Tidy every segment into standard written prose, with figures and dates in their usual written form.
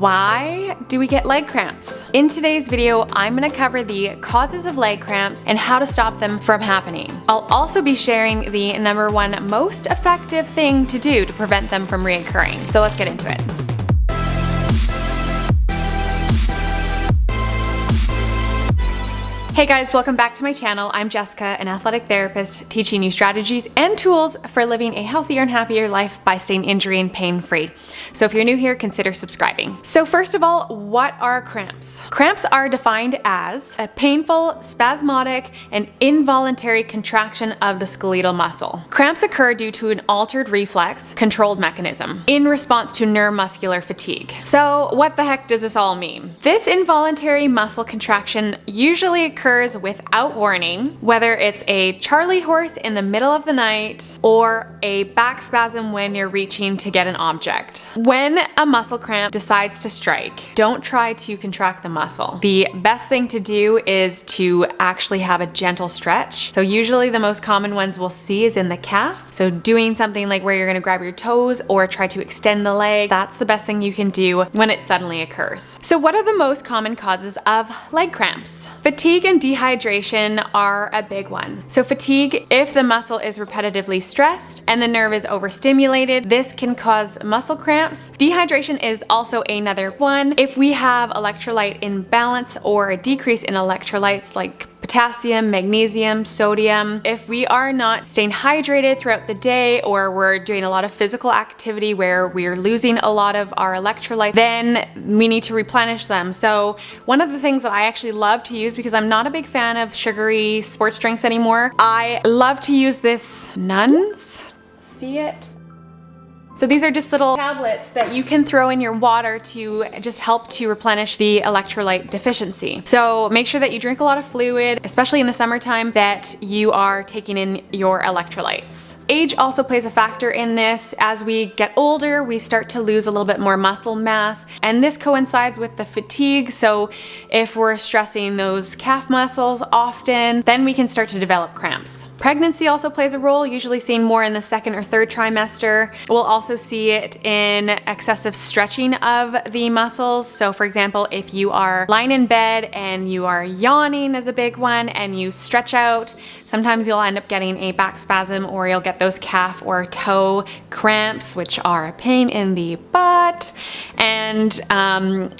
Why do we get leg cramps? In today's video, I'm gonna cover the causes of leg cramps and how to stop them from happening. I'll also be sharing the #1 most effective thing to do to prevent them from reoccurring. So let's get into it. Hey guys, welcome back to my channel. I'm Jessica, an athletic therapist teaching you strategies and tools for living a healthier and happier life by staying injury and pain free. So if you're new here, consider subscribing. So first of all, what are cramps? Cramps are defined as a painful, spasmodic, and involuntary contraction of the skeletal muscle. Cramps occur due to an altered reflex controlled mechanism in response to neuromuscular fatigue. So what the heck does this all mean? This involuntary muscle contraction usually occurs without warning, whether it's a charley horse in the middle of the night or a back spasm when you're reaching to get an object. When a muscle cramp decides to strike, don't try to contract the muscle. The best thing to do is to actually have a gentle stretch. So usually the most common ones we'll see is in the calf. So doing something like where you're gonna grab your toes or try to extend the leg, that's the best thing you can do when it suddenly occurs. So what are the most common causes of leg cramps? Fatigue and dehydration are a big one. So fatigue, if the muscle is repetitively stressed and the nerve is overstimulated, this can cause muscle cramps. Dehydration is also another one. If we have electrolyte imbalance or a decrease in electrolytes like potassium, magnesium, sodium. If we are not staying hydrated throughout the day or we're doing a lot of physical activity where we're losing a lot of our electrolytes, then we need to replenish them. So one of the things that I actually love to use, because I'm not a big fan of sugary sports drinks anymore, I love to use this Nuns. See it? So these are just little tablets that you can throw in your water to just help to replenish the electrolyte deficiency. So make sure that you drink a lot of fluid, especially in the summertime, that you are taking in your electrolytes. Age also plays a factor in this. As we get older, we start to lose a little bit more muscle mass, and this coincides with the fatigue. So if we're stressing those calf muscles often, then we can start to develop cramps. Pregnancy also plays a role, usually seen more in the second or third trimester. We'll also see it in excessive stretching of the muscles. So for example, if you are lying in bed and you are yawning is a big one and you stretch out, sometimes you'll end up getting a back spasm or you'll get those calf or toe cramps, which are a pain in the butt. And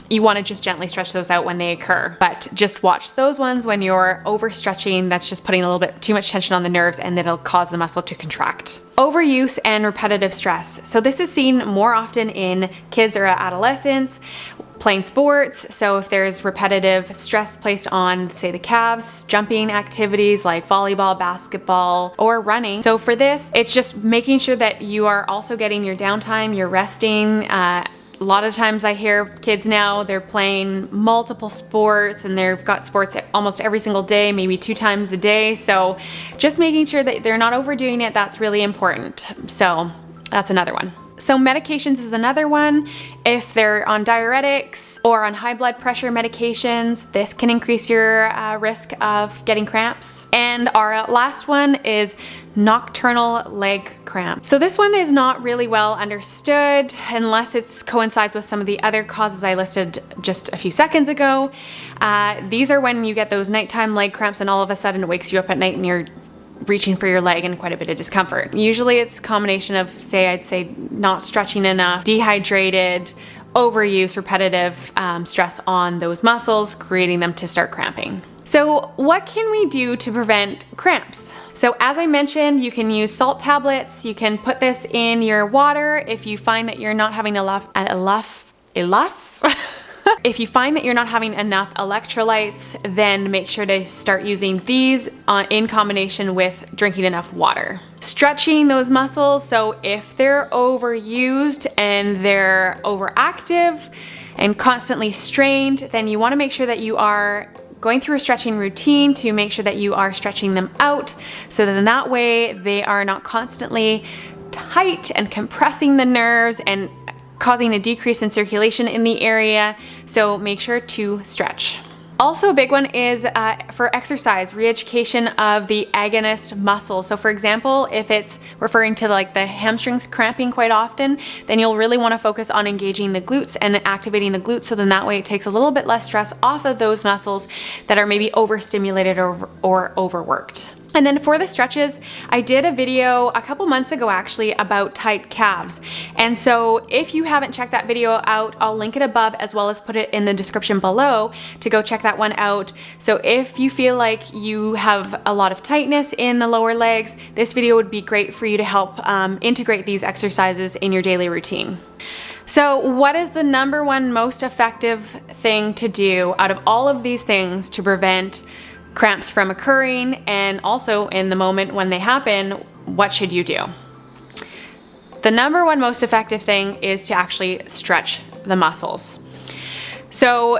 you want to just gently stretch those out when they occur. But just watch those ones when you're overstretching. That's just putting a little bit too much tension on the nerves and it'll cause the muscle to contract. Overuse and repetitive stress. So this is seen more often in kids or adolescents playing sports. So if there's repetitive stress placed on, say, the calves, jumping activities like volleyball, basketball, or running. So for this, it's just making sure that you are also getting your downtime, you're resting. A lot of times I hear kids now, they're playing multiple sports and they've got sports almost every single day, maybe 2 times a day. So just making sure that they're not overdoing it, that's really important. So that's another one. So medications is another one. If they're on diuretics or on high blood pressure medications, this can increase your risk of getting cramps. And our last one is nocturnal leg cramp. So this one is not really well understood unless it coincides with some of the other causes I listed just a few seconds ago. These are when you get those nighttime leg cramps and all of a sudden it wakes you up at night and you're reaching for your leg and quite a bit of discomfort. Usually it's a combination of, I'd say not stretching enough, dehydrated, overuse, repetitive stress on those muscles, creating them to start cramping. So what can we do to prevent cramps? So as I mentioned, you can use salt tablets. You can put this in your water if you find that you're not having If you find that you're not having enough electrolytes, then make sure to start using these in combination with drinking enough water. Stretching those muscles, so if they're overused and they're overactive and constantly strained, then you want to make sure that you are going through a stretching routine to make sure that you are stretching them out so that in that way they are not constantly tight and compressing the nerves and causing a decrease in circulation in the area. So make sure to stretch. Also, a big one is for exercise, re-education of the agonist muscle. So for example, if it's referring to like the hamstrings cramping quite often, then you'll really want to focus on engaging the glutes and activating the glutes, so then that way it takes a little bit less stress off of those muscles that are maybe overstimulated or overworked. And then for the stretches, I did a video a couple months ago actually about tight calves. And so if you haven't checked that video out, I'll link it above as well as put it in the description below to go check that one out. So if you feel like you have a lot of tightness in the lower legs, this video would be great for you to help integrate these exercises in your daily routine. So what is the number one most effective thing to do out of all of these things to prevent cramps from occurring, and also in the moment when they happen, what should you do? The number one most effective thing is to actually stretch the muscles. So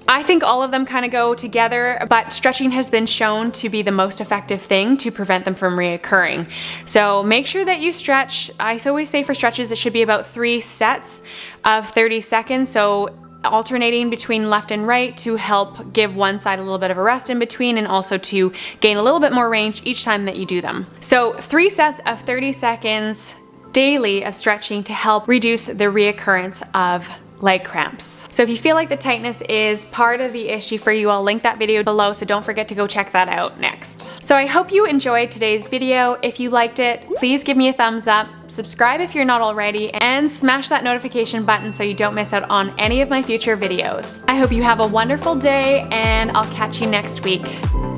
I think all of them kind of go together, but stretching has been shown to be the most effective thing to prevent them from reoccurring. So make sure that you stretch. I always say for stretches, it should be about 3 sets of 30 seconds. So alternating between left and right to help give one side a little bit of a rest in between, and also to gain a little bit more range each time that you do them. So 3 sets of 30 seconds daily of stretching to help reduce the reoccurrence of leg cramps. So if you feel like the tightness is part of the issue for you, I'll link that video below, so don't forget to go check that out next. So I hope you enjoyed today's video. If you liked it, please give me a thumbs up, subscribe if you're not already, and smash that notification button so you don't miss out on any of my future videos. I hope you have a wonderful day, and I'll catch you next week.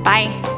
Bye.